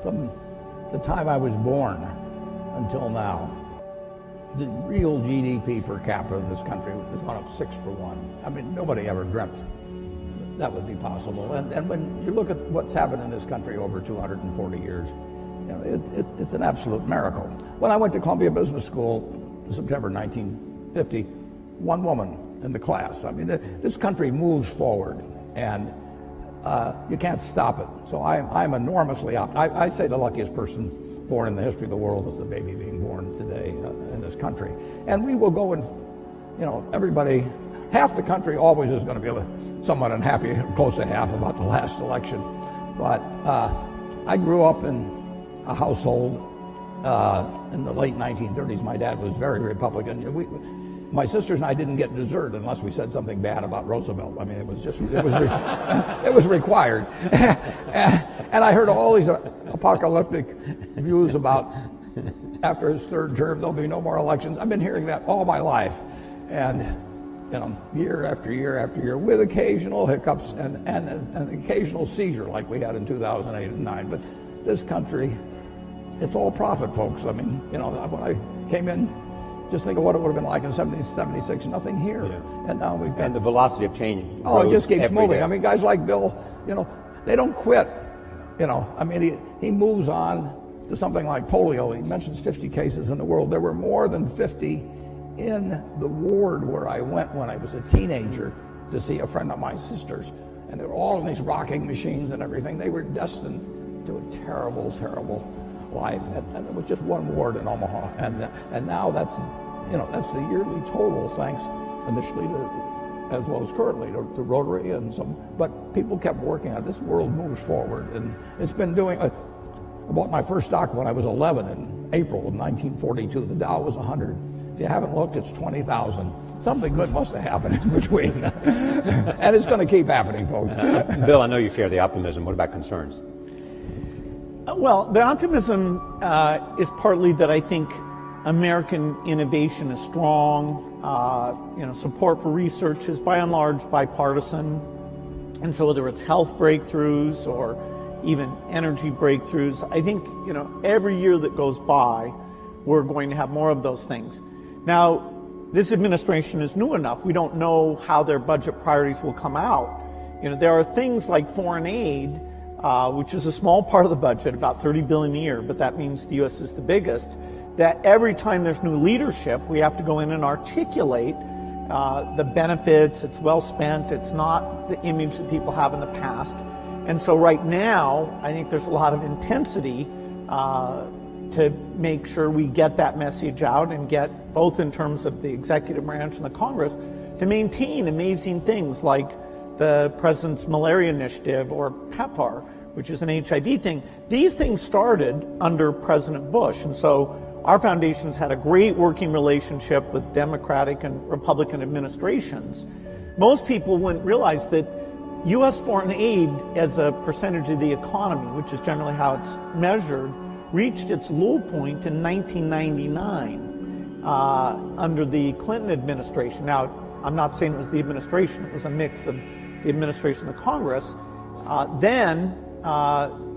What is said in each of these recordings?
From the time I was born until now, the real GDP per capita in this country has gone up 6 for 1. I mean, nobody ever dreamt that would be possible. And when you look at what's happened in this country over 240 years, you know, it's an absolute miracle. When I went to Columbia Business School in September 1950, one woman in the class. I mean, this country moves forward, and you can't stop it. So I'm enormously I say the luckiest person born in the history of the world is the baby being born today in this country. And we will go and, you know, everybody, half the country always is going to be somewhat unhappy, close to half, about the last election. But I grew up in a household in the late 1930s. My dad was very Republican. My sisters and I didn't get dessert unless we said something bad about Roosevelt. I mean, it was required. And I heard all these apocalyptic views about after his third term there'll be no more elections. I've been hearing that all my life, and you know, year after year after year, with occasional hiccups and an occasional seizure like we had in 2008 and 9. But this country, it's all profit, folks. I mean, you know, when I came in, just think of what it would have been like in 76, nothing here. Yeah. And now we've got... And the velocity of change it just keeps moving. Day. I mean, guys like Bill, you know, they don't quit. You know, I mean, he moves on to something like polio. He mentions 50 cases in the world. There were more than 50 in the ward where I went when I was a teenager to see a friend of my sister's. And they were all in these rocking machines and everything. They were destined to a terrible, terrible life. And it was just one ward in Omaha. And now that's the yearly total, thanks initially to, as well as currently, to Rotary and some, but people kept working on it. This world moves forward, and it's been doing, I bought my first stock when I was 11 in April of 1942. The Dow was 100. If you haven't looked, it's 20,000. Something good must have happened in between. And it's going to keep happening, folks. Bill, I know you share the optimism. What about concerns? Well, the optimism is partly that I think American innovation is strong. Support for research is by and large bipartisan. And so whether it's health breakthroughs or even energy breakthroughs, I think, you know, every year that goes by, we're going to have more of those things. Now, this administration is new enough. We don't know how their budget priorities will come out. You know, there are things like foreign aid, which is a small part of the budget, about $30 billion a year, but that means the U.S. is the biggest, that every time there's new leadership, we have to go in and articulate the benefits. It's well spent. It's not the image that people have in the past. And so right now, I think there's a lot of intensity to make sure we get that message out and get, both in terms of the executive branch and the Congress, to maintain amazing things like the President's Malaria Initiative or PEPFAR, which is an HIV thing. These things started under President Bush, and so our foundation's had a great working relationship with Democratic and Republican administrations. Most people wouldn't realize that U.S. foreign aid as a percentage of the economy, which is generally how it's measured, reached its low point in 1999 under the Clinton administration. Now, I'm not saying it was the administration, it was a mix of the administration and the Congress. Then,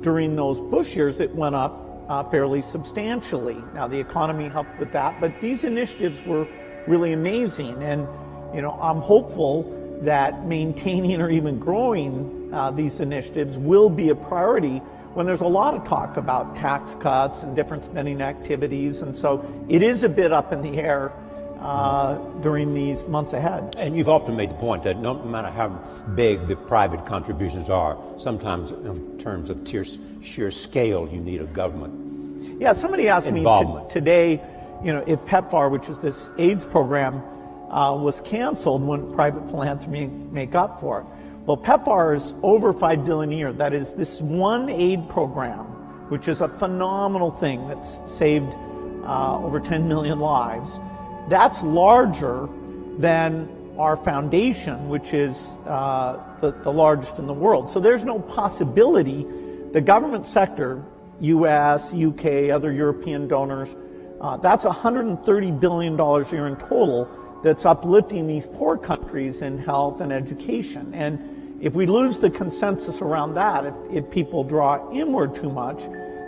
during those Bush years, it went up fairly substantially. Now, the economy helped with that, but these initiatives were really amazing. And, you know, I'm hopeful that maintaining or even growing these initiatives will be a priority when there's a lot of talk about tax cuts and different spending activities. And so it is a bit up in the air during these months ahead. And you've often made the point that no matter how big the private contributions are, sometimes in terms of sheer scale, you need a government. Yeah, somebody asked me today, you know, if PEPFAR, which is this AIDS program, was canceled, wouldn't private philanthropy make up for it? Well, PEPFAR is over $5 billion a year. That is this one aid program, which is a phenomenal thing that's saved over 10 million lives. That's larger than our foundation, which is the largest in the world. So there's no possibility the government sector, US, UK, other European donors, that's $130 billion a year in total that's uplifting these poor countries in health and education. And if we lose the consensus around that, if people draw inward too much,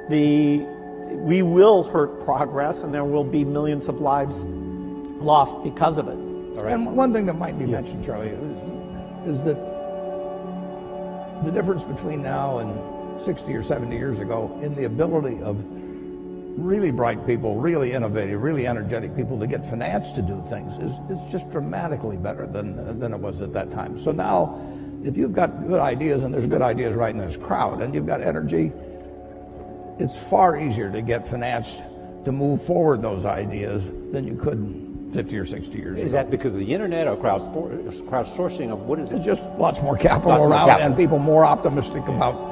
we will hurt progress, and there will be millions of lives lost because of it. All right. And one thing that might be mentioned, Charlie, is that the difference between now and 60 or 70 years ago in the ability of really bright people, really innovative, really energetic people to get finance to do things is just dramatically better than it was at that time. So now, if you've got good ideas, and there's good ideas right in this crowd, and you've got energy, it's far easier to get finance to move forward those ideas than you could 50 or 60 years ago. Is that because of the internet or crowdsourcing? Of what is it? It's just lots more capital around, and people more optimistic about.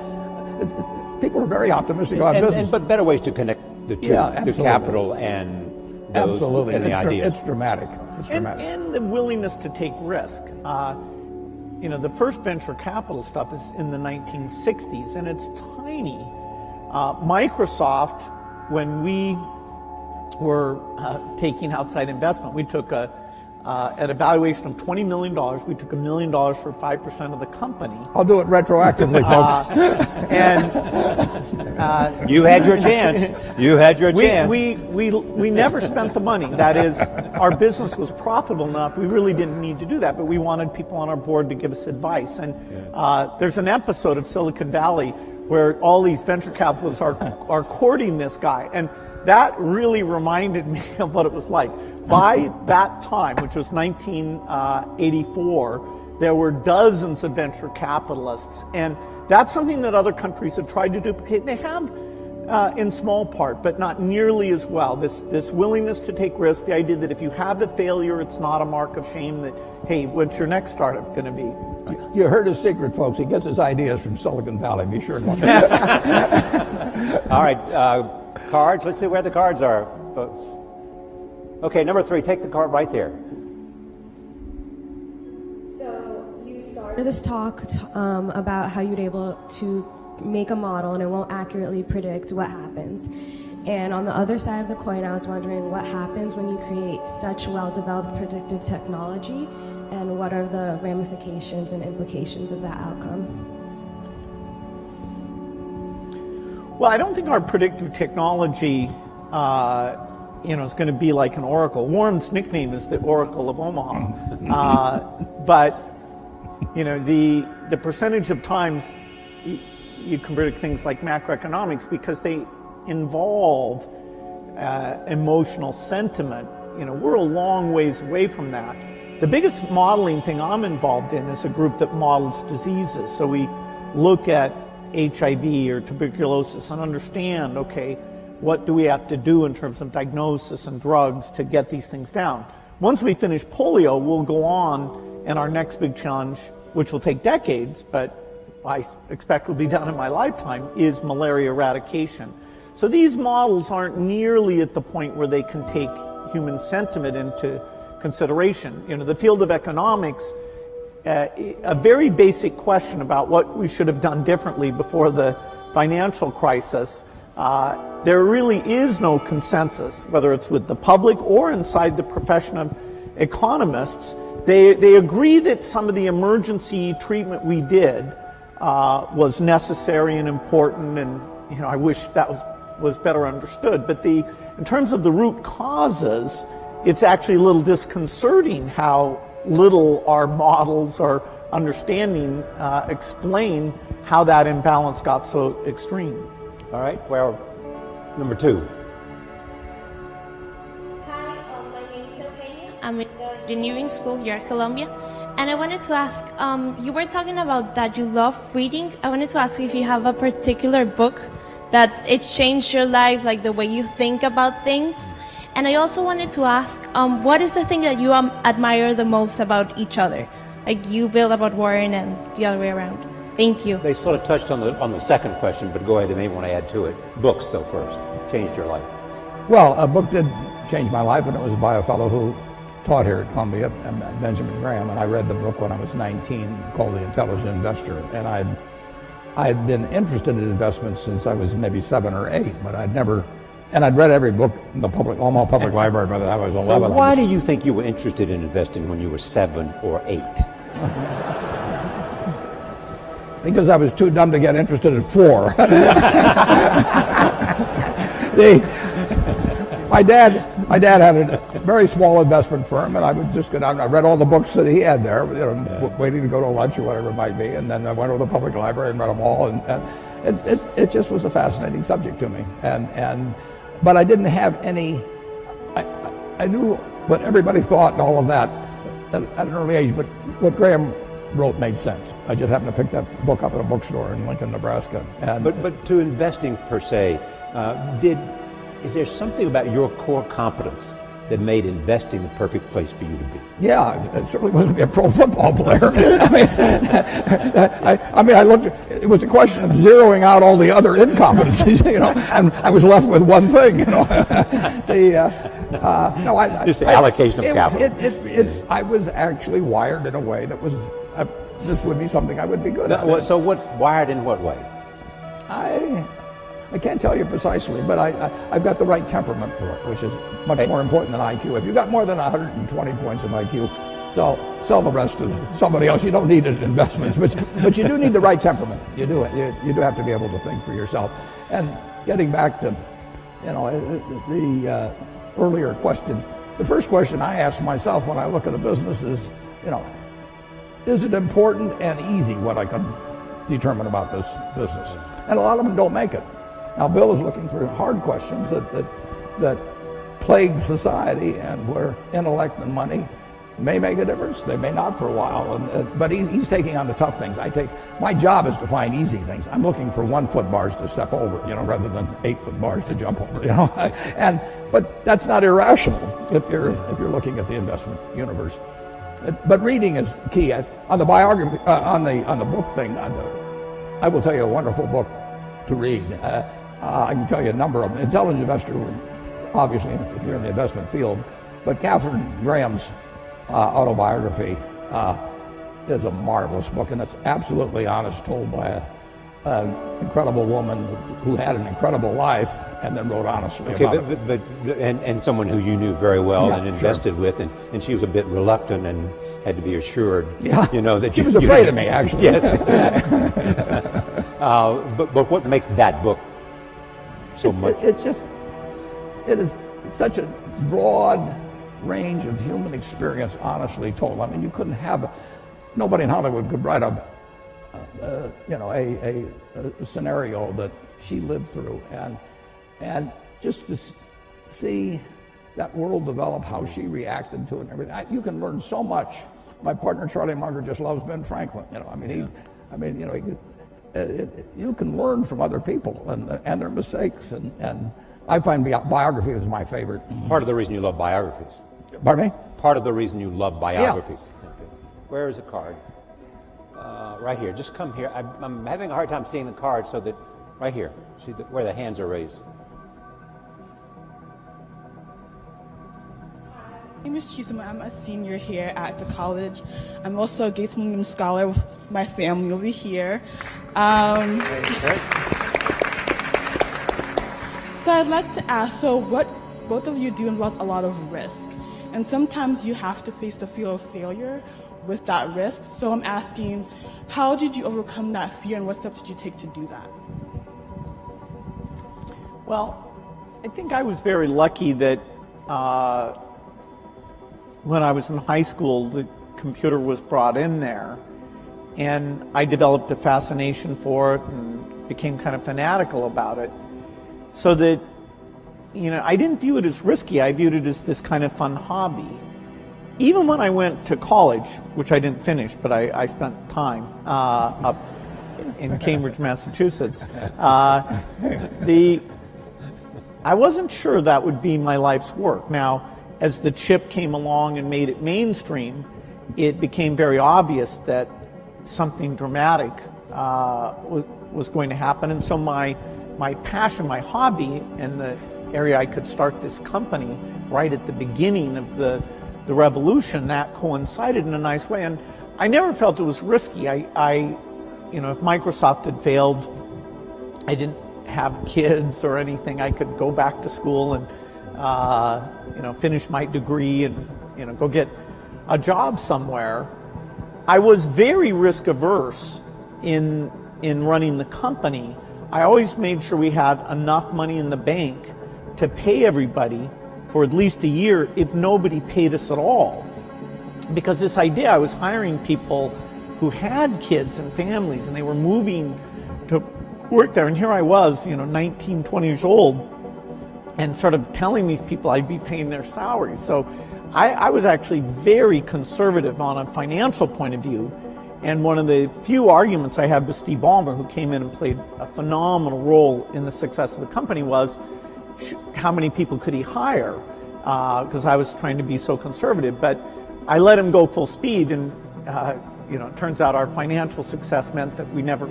People are very optimistic about business. But better ways to connect the two, the capital and those absolutely. And the ideas. It's dramatic. It's dramatic. And the willingness to take risk. The first venture capital stuff is in the 1960s, and it's tiny. Microsoft, when we were taking outside investment, we took at a valuation of $20 million, we took $1 million for 5% of the company. I'll do it retroactively, folks. You had your chance. You had your chance. We never spent the money. That is, our business was profitable enough. We really didn't need to do that, but we wanted people on our board to give us advice. And there's an episode of Silicon Valley where all these venture capitalists are courting this guy. And that really reminded me of what it was like. By that time, which was 1984, there were dozens of venture capitalists. And that's something that other countries have tried to duplicate. They have in small part, but not nearly as well. This willingness to take risks, the idea that if you have a failure, it's not a mark of shame, that, hey, what's your next startup going to be? You heard his secret, folks. He gets his ideas from Silicon Valley. Be sure to look. All right. Cards. Let's see where the cards are. Okay, number 3. Take the card right there. So you started this talk about how you'd able to make a model and it won't accurately predict what happens. And on the other side of the coin, I was wondering what happens when you create such well-developed predictive technology, and what are the ramifications and implications of that outcome? Well, I don't think our predictive technology, is going to be like an oracle. Warren's nickname is the Oracle of Omaha. But the percentage of times you can predict things like macroeconomics, because they involve emotional sentiment. We're a long ways away from that. The biggest modeling thing I'm involved in is a group that models diseases. So we look at HIV or tuberculosis and understand, okay, what do we have to do in terms of diagnosis and drugs to get these things down? Once we finish polio, we'll go on, and our next big challenge, which will take decades, but I expect will be done in my lifetime, is malaria eradication. So these models aren't nearly at the point where they can take human sentiment into consideration. The field of economics, a very basic question about what we should have done differently before the financial crisis, there really is no consensus, whether it's with the public or inside the profession of economists. They agree that some of the emergency treatment we did was necessary and important, and I wish that was better understood. But in terms of the root causes, it's actually a little disconcerting how little our models or understanding explain how that imbalance got so extreme. All right, well, number 2. Hi, my name is Eugenia. I'm in the engineering school here at Columbia. And I wanted to ask, you were talking about that you love reading. I wanted to ask if you have a particular book that it changed your life, like the way you think about things. And I also wanted to ask, what is the thing that you admire the most about each other? Like you, Bill, about Warren, and the other way around. Thank you. They sort of touched on the second question, but go ahead, they may want to add to it. Books, though, first. Changed your life. Well, a book did change my life, and it was by a fellow who taught here at Columbia, Benjamin Graham, and I read the book when I was 19 called The Intelligent Investor. And I'd been interested in investments since I was maybe 7 or 8, but I'd read every book in the Omaha Public Library by the time I was 11. So why do you think you were interested in investing when you were 7 or 8? because I was too dumb to get interested at 4. My dad had a very small investment firm, and I would just go down and I read all the books that he had there, waiting to go to lunch or whatever it might be, and then I went to the public library and read them all, and it just was a fascinating subject to me. But I didn't have any. I knew what everybody thought and all of that at an early age, but what Graham wrote made sense. I just happened to pick that book up at a bookstore in Lincoln, Nebraska. But to investing per se, is there something about your core competence that made investing the perfect place for you to be? Yeah, it certainly wasn't to be a pro football player. I looked. It was a question of zeroing out all the other incompetencies, and I was left with one thing, Just the allocation of capital. I was actually wired in a way that was. This would be something I would be good at. So wired in what way? I can't tell you precisely, but I've got the right temperament for it, which is much more important than IQ. If you've got more than 120 points of IQ, sell the rest to somebody else. You don't need it in investments, but you do need the right temperament. You do it. You do have to be able to think for yourself. And getting back to, the earlier question, the first question I ask myself when I look at a business is it important and easy what I can determine about this business? And a lot of them don't make it. Now, Bill is looking for hard questions that plague society, and where intellect and money may make a difference. They may not for a while, but he's taking on the tough things. My job is to find easy things. I'm looking for 1-foot bars to step over, rather than 8-foot bars to jump over, but that's not irrational if you're looking at the investment universe. But reading is key. On the biography, on the book thing, I will tell you a wonderful book to read. I can tell you a number of them. Intelligent Investor, obviously, if you're in the investment field, but Katharine Graham's autobiography is a marvelous book, and it's absolutely honest, told by an incredible woman who had an incredible life and then wrote honestly about it. And someone who you knew very well and invested sure. with, and she was a bit reluctant and had to be assured, that she was afraid of me, actually. Yes. But what makes that book so much? It is such a broad range of human experience, honestly told. You couldn't have, nobody in Hollywood could write a scenario that she lived through, and just to see that world develop, how she reacted to it and everything. You can learn so much. My partner Charlie Munger just loves Ben Franklin. You can learn from other people and their mistakes, and I find biography is my favorite. Part of the reason you love biographies. Pardon me? Part of the reason you love biographies. Yeah. Okay. Where is the card? Right here. Just come here. I'm having a hard time seeing the card, so that right here. See where the hands are raised. My name is Chisholm. I'm a senior here at the college. I'm also a Gates Millennium Scholar with my family over here. So I'd like to ask, what both of you do involves a lot of risk. And sometimes you have to face the fear of failure with that risk. So I'm asking, how did you overcome that fear, and what steps did you take to do that? Well, I think I was very lucky that when I was in high school, the computer was brought in there, and I developed a fascination for it and became kind of fanatical about it. So that, I didn't view it as risky. I viewed it as this kind of fun hobby. Even when I went to college, which I didn't finish, but I spent time up in Cambridge, Massachusetts, I wasn't sure that would be my life's work. Now, as the chip came along and made it mainstream, it became very obvious that something dramatic was going to happen. And so my passion, my hobby, and the area I could start this company right at the beginning of the revolution, that coincided in a nice way. And I never felt it was risky. If Microsoft had failed, I didn't have kids or anything. I could go back to school and finish my degree and go get a job somewhere. I was very risk averse in running the company, I always made sure we had enough money in the bank to pay everybody for at least a year if nobody paid us at all. Because this idea, I was hiring people who had kids and families, and they were moving to work there. And here I was, 19, 20 years old, and sort of telling these people I'd be paying their salaries. So I was actually very conservative on a financial point of view. And one of the few arguments I had with Steve Ballmer, who came in and played a phenomenal role in the success of the company, was how many people could he hire? Because I was trying to be so conservative. But I let him go full speed, and it turns out our financial success meant that we never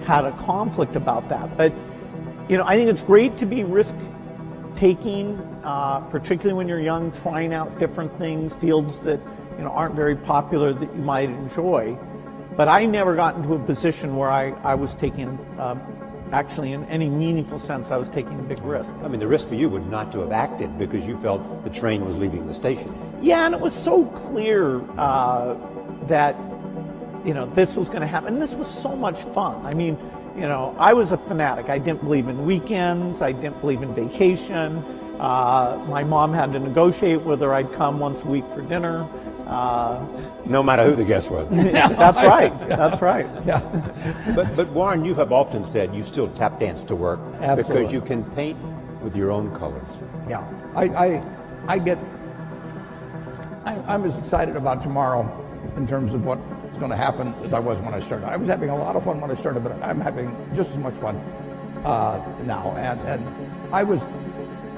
had a conflict about that. But I think it's great to be risk-taking, particularly when you're young, trying out different things, fields that aren't very popular that you might enjoy. But I never got into a position where I was taking, actually in any meaningful sense, I was taking a big risk. I mean, the risk for you would not to have acted because you felt the train was leaving the station. Yeah, and it was so clear that, this was going to happen. And this was so much fun. I mean, I was a fanatic. I didn't believe in weekends. I didn't believe in vacation. My mom had to negotiate whether I'd come once a week for dinner. No matter who the guest was. Yeah, that's right. That's right. Yeah. But Warren, you have often said you still tap dance to work. Absolutely. Because you can paint with your own colors. Yeah. I'm as excited about tomorrow in terms of what's going to happen as I was when I started. I was having a lot of fun when I started, but I'm having just as much fun now. And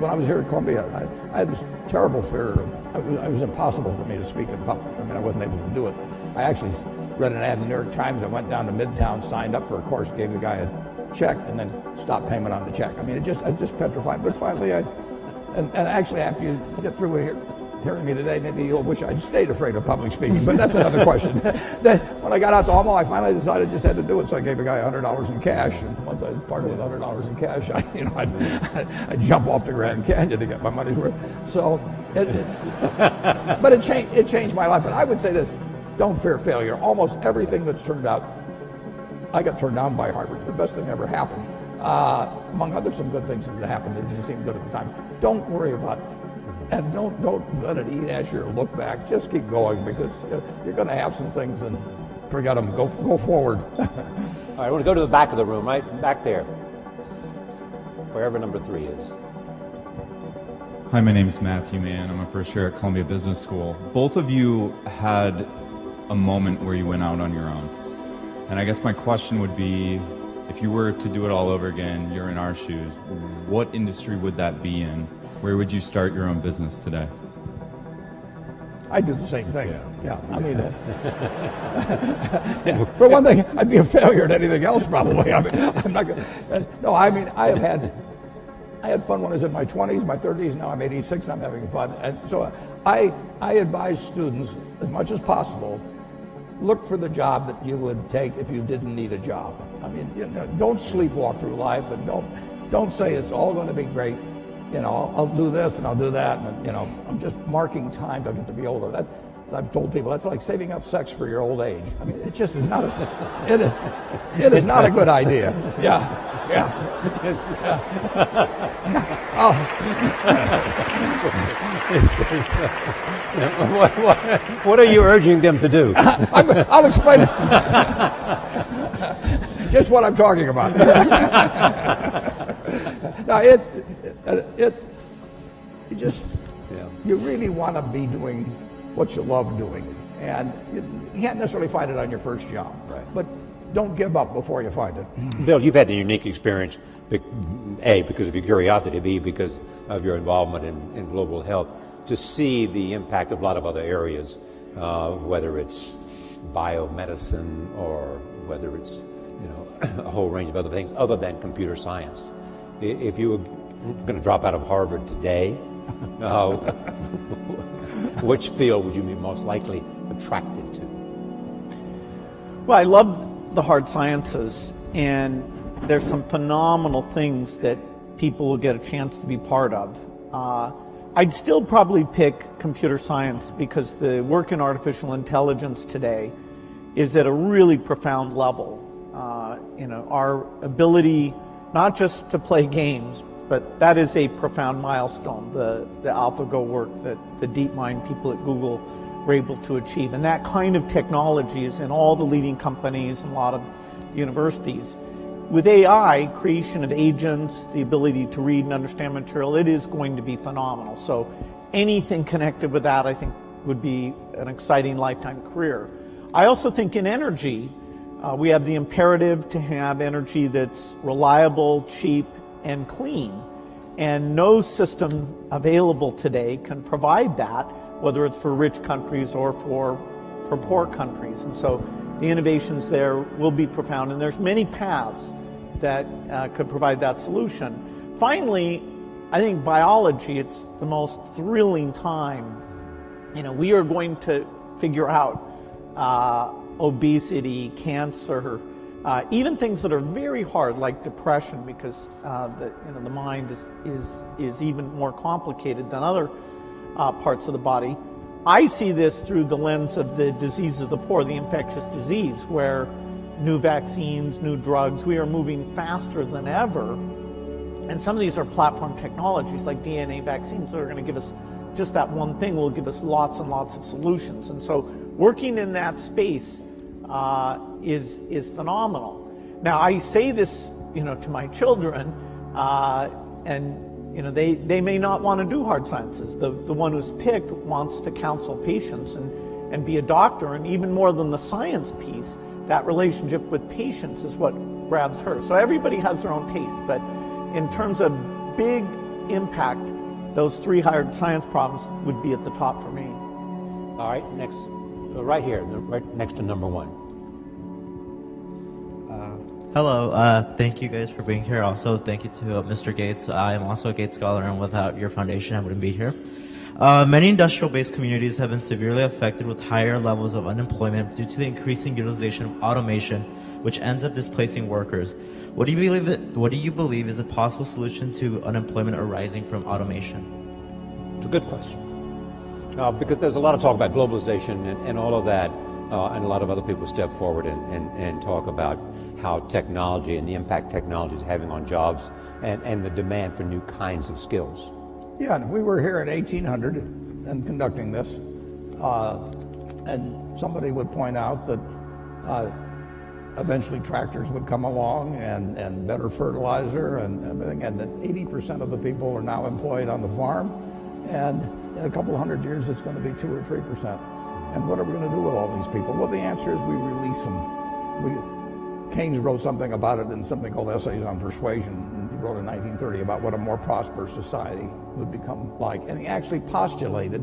when I was here at Columbia, I had this terrible fear. It was impossible for me to speak in public. I mean, I wasn't able to do it. I actually read an ad in the New York Times. I went down to Midtown, signed up for a course, gave the guy a check, and then stopped payment on the check. I mean, I just petrified. But finally, and actually, after you get through hearing me today, maybe you'll wish I'd stayed afraid of public speaking, but that's another question. Then when I got out to Omaha, I finally decided I just had to do it, so I gave a guy $100 in cash, and once I parted with $100 in cash, I'd jump off the Grand Canyon to get my money's worth. So, but it changed my life. But I would say this: don't fear failure. Almost everything that's turned out, I got turned down by Harvard. The best thing ever happened, among other some good things that happened that didn't seem good at the time. Don't worry about it. And don't let it eat at you or look back. Just keep going, because you're going to have some things, and forget them. Go forward. All right, I want to go to the back of the room, right back there, wherever number 3 is. Hi, my name is Matthew Mann. I'm a first year at Columbia Business School. Both of you had a moment where you went out on your own. And I guess my question would be, if you were to do it all over again, you're in our shoes, what industry would that be in? Where would you start your own business today? I'd do the same thing. Yeah. I mean, for one thing, I'd be a failure at anything else probably. I mean, I'm not gonna. No, I mean, I had fun when I was in my 20s, my 30s. Now I'm 86, and I'm having fun. And so I advise students, as much as possible, look for the job that you would take if you didn't need a job. I mean, don't sleepwalk through life, and don't say it's all going to be great. I'll do this and I'll do that, and I'm just marking time till I get to be older. That, as I've told people, that's like saving up sex for your old age. I mean, it just is not it is not a good idea. Yeah. What are you urging them to do? I'll explain it. Just what I'm talking about. Now, you really want to be doing what you love doing, and you can't necessarily find it on your first job. Right. But don't give up before you find it. Bill, you've had the unique experience, A, because of your curiosity, B, because of your involvement in global health, to see the impact of a lot of other areas, whether it's biomedicine or whether it's a whole range of other things other than computer science. If you were going to drop out of Harvard today, which field would you be most likely attracted to? Well, I love the hard sciences, and there's some phenomenal things that people will get a chance to be part of. I'd still probably pick computer science, because the work in artificial intelligence today is at a really profound level. Our ability not just to play games, but that is a profound milestone, the AlphaGo work that the DeepMind people at Google were able to achieve. And that kind of technology is in all the leading companies and a lot of universities. With AI, creation of agents, the ability to read and understand material, it is going to be phenomenal. So anything connected with that, I think, would be an exciting lifetime career. I also think in energy, we have the imperative to have energy that's reliable, cheap, and clean. And no system available today can provide that, whether it's for rich countries or for poor countries. And so the innovations there will be profound, and there's many paths that could provide that solution. Finally, I think biology, it's the most thrilling time. We are going to figure out obesity, cancer, even things that are very hard like depression, because the mind is even more complicated than other parts of the body. I see this through the lens of the disease of the poor, the infectious disease, where new vaccines, new drugs, we are moving faster than ever. And some of these are platform technologies like DNA vaccines that are going to give us just that one thing, will give us lots and lots of solutions. And so working in that space is phenomenal. Now, I say this, to my children, and they may not want to do hard sciences. The one who's picked wants to counsel patients and be a doctor, and even more than the science piece, that relationship with patients is what grabs her. So everybody has their own taste, but in terms of big impact, those 3 hard science problems would be at the top for me. All right, next, right here, right next to number 1. Hello, thank you guys for being here. Also, thank you to Mr. Gates. I am also a Gates Scholar, and without your foundation, I wouldn't be here. Many industrial-based communities have been severely affected with higher levels of unemployment due to the increasing utilization of automation, which ends up displacing workers. What do you believe is a possible solution to unemployment arising from automation? It's a good question. Because there's a lot of talk about globalization and all of that, and a lot of other people step forward and talk about how technology and the impact technology is having on jobs and the demand for new kinds of skills. Yeah, and we were here in 1800 and conducting this, and somebody would point out that eventually tractors would come along and better fertilizer and everything, and that 80% of the people are now employed on the farm, and in a couple of hundred years it's going to be 2 or 3%. And what are we going to do with all these people? Well, the answer is we release them. Keynes wrote something about it in something called Essays on Persuasion. He wrote in 1930 about what a more prosperous society would become like. And he actually postulated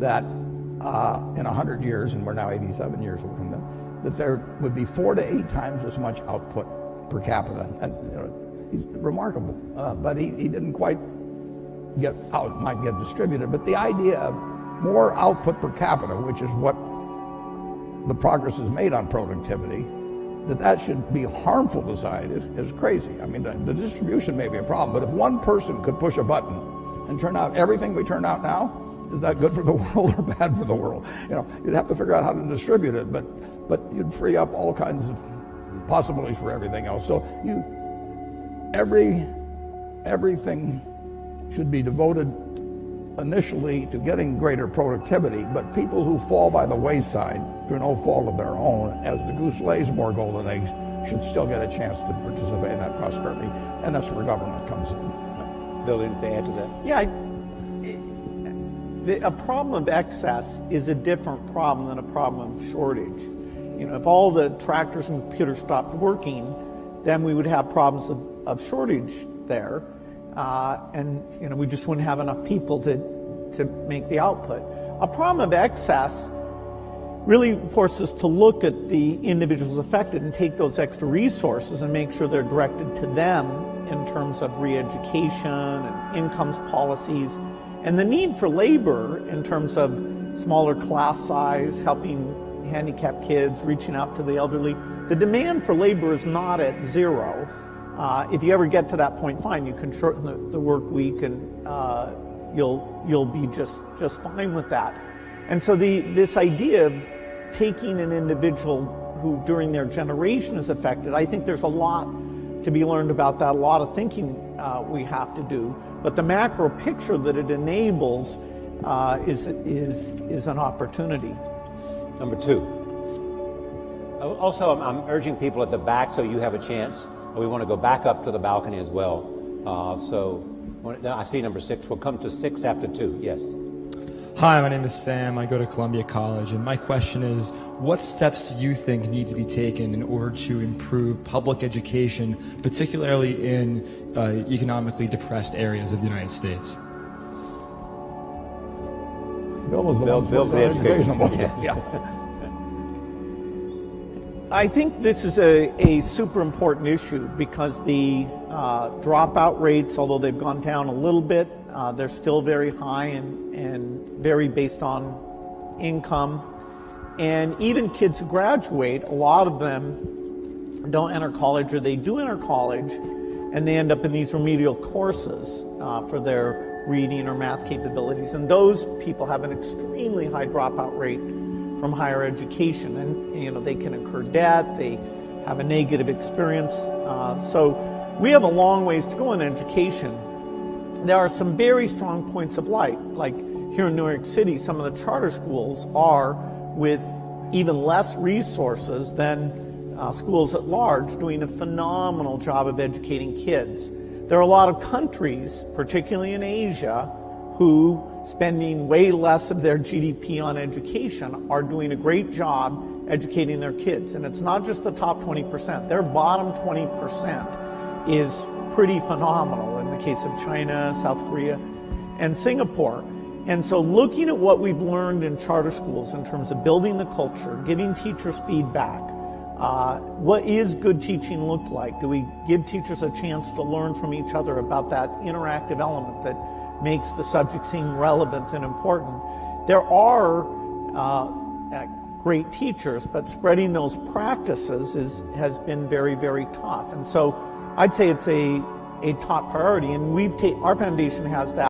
that in 100 years, and we're now 87 years from then, that there would be 4 to 8 times as much output per capita. And he's remarkable, but he didn't quite get out, might get distributed. But the idea of more output per capita, which is what the progress is made on productivity, that should be harmful to society is crazy. I mean, the distribution may be a problem, but if one person could push a button and turn out everything we turn out now, is that good for the world or bad for the world? You'd have to figure out how to distribute it, but you'd free up all kinds of possibilities for everything else. So everything should be devoted initially to getting greater productivity, but people who fall by the wayside through no fault of their own, as the goose lays more golden eggs, should still get a chance to participate in that prosperity, and that's where government comes in. Bill, anything to add to that? Yeah, a problem of excess is a different problem than a problem of shortage. If all the tractors and computers stopped working, then we would have problems of shortage there. And we just wouldn't have enough people to make the output. A problem of excess really forces us to look at the individuals affected and take those extra resources and make sure they're directed to them in terms of re-education and incomes policies, and the need for labor in terms of smaller class size, helping handicapped kids, reaching out to the elderly. The demand for labor is not at zero. If you ever get to that point, fine, you can shorten the work week, and you'll be just fine with that. And so this idea of taking an individual who during their generation is affected, I think there's a lot to be learned about that, a lot of thinking we have to do. But the macro picture that it enables is an opportunity. Number two. Also, I'm urging people at the back so you have a chance. We want to go back up to the balcony as well. I see number 6. We'll come to 6 after 2. Yes. Hi, my name is Sam. I go to Columbia College, and my question is, what steps do you think need to be taken in order to improve public education, particularly in economically depressed areas of the United States? Bill was the one Bill's the education. Yeah. I think this is a super important issue because the dropout rates, although they've gone down a little bit, they're still very high and vary based on income. And even kids who graduate, a lot of them don't enter college, or they do enter college and they end up in these remedial courses for their reading or math capabilities. And those people have an extremely high dropout rate from higher education, and they can incur debt, they have a negative experience. So we have a long ways to go in education. There are some very strong points of light, like here in New York City, some of the charter schools are, with even less resources than schools at large, doing a phenomenal job of educating kids. There are a lot of countries, particularly in Asia, who, spending way less of their GDP on education, are doing a great job educating their kids. And it's not just the top 20%. Their bottom 20% is pretty phenomenal in the case of China, South Korea, and Singapore. And so looking at what we've learned in charter schools in terms of building the culture, giving teachers feedback, what is good teaching look like? Do we give teachers a chance to learn from each other about that interactive element that makes the subject seem relevant and important? There are great teachers, but spreading those practices has been very, very tough. And so I'd say it's a top priority, and our foundation has that.